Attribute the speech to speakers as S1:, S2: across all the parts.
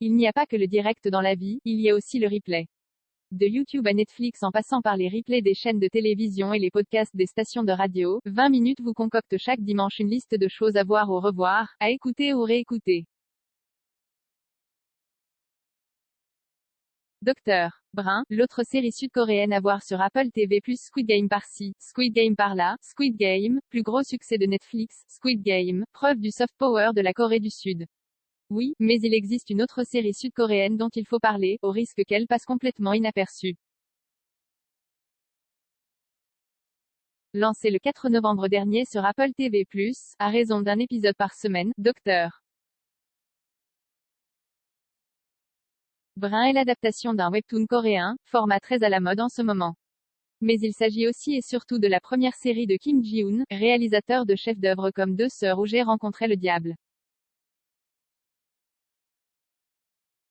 S1: Il n'y a pas que le direct dans la vie, il y a aussi le replay. De YouTube à Netflix en passant par les replays des chaînes de télévision et les podcasts des stations de radio, 20 minutes vous concocte chaque dimanche une liste de choses à voir ou revoir, à écouter ou réécouter. Dr. Brun, l'autre série sud-coréenne à voir sur Apple TV+, Squid Game par-ci, Squid Game par-là, Squid Game, plus gros succès de Netflix, Squid Game, preuve du soft power de la Corée du Sud. Oui, mais il existe une autre série sud-coréenne dont il faut parler, au risque qu'elle passe complètement inaperçue. Lancé le 4 novembre dernier sur Apple TV+, à raison d'un épisode par semaine, Dr. Brun est l'adaptation d'un webtoon coréen, format très à la mode en ce moment. Mais il s'agit aussi et surtout de la première série de Kim Ji-hoon, réalisateur de chefs-d'œuvre comme Deux sœurs ou J'ai rencontré le diable.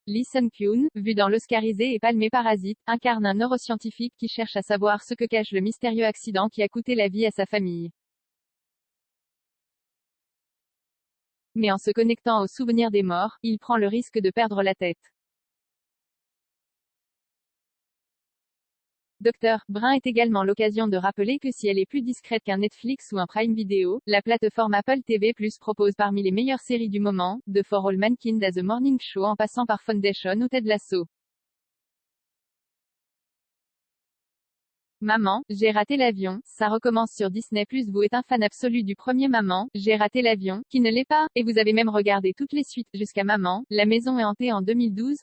S1: Lee Sun-kyun, vu dans l'oscarisé et palmé Parasite, incarne un neuroscientifique qui cherche à savoir ce que cache le mystérieux accident qui a coûté la vie à sa famille. Mais en se connectant aux souvenirs des morts, il prend le risque de perdre la tête. Dr. Brun est également l'occasion de rappeler que si elle est plus discrète qu'un Netflix ou un Prime Video, la plateforme Apple TV+ propose parmi les meilleures séries du moment, de For All Mankind à The Morning Show en passant par Foundation ou Ted Lasso. Maman, j'ai raté l'avion, ça recommence sur Disney+. Vous êtes un fan absolu du premier Maman, j'ai raté l'avion, qui ne l'est pas, et vous avez même regardé toutes les suites, jusqu'à Maman, la maison est hantée en 2012.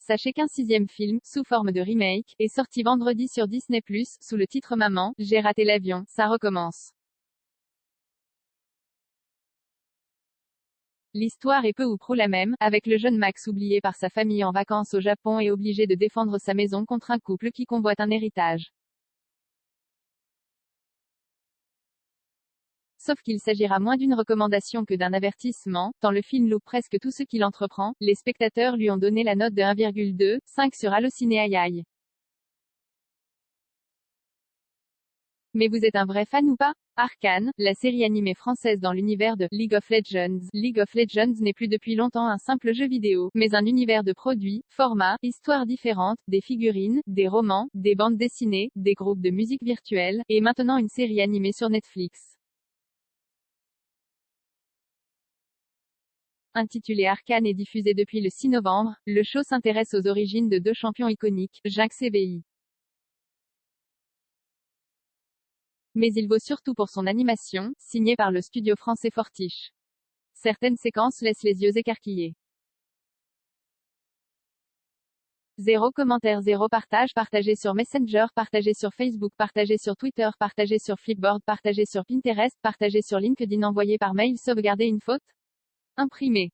S1: Sachez qu'un sixième film, sous forme de remake, est sorti vendredi sur Disney+, sous le titre Maman, j'ai raté l'avion, ça recommence. L'histoire est peu ou prou la même, avec le jeune Max oublié par sa famille en vacances au Japon et obligé de défendre sa maison contre un couple qui convoite un héritage. Sauf qu'il s'agira moins d'une recommandation que d'un avertissement, tant le film loupe presque tout ce qu'il entreprend. Les spectateurs lui ont donné la note de 1,25 sur Allociné Ai. Mais vous êtes un vrai fan ou pas? Arcane, la série animée française dans l'univers de League of Legends. League of Legends n'est plus depuis longtemps un simple jeu vidéo, mais un univers de produits, formats, histoires différentes, des figurines, des romans, des bandes dessinées, des groupes de musique virtuelle, et maintenant une série animée sur Netflix. Intitulé Arcane et diffusé depuis le 6 novembre, le show s'intéresse aux origines de deux champions iconiques, Jinx et Vi. Mais il vaut surtout pour son animation, signée par le studio français Fortiche. Certaines séquences laissent les yeux écarquillés. 0 commentaire, 0 partage, partagé sur Messenger, partagé sur Facebook, partagé sur Twitter, partagé sur Flipboard, partagé sur Pinterest, partagé sur LinkedIn, envoyé par mail, sauvegarder une faute? Imprimé.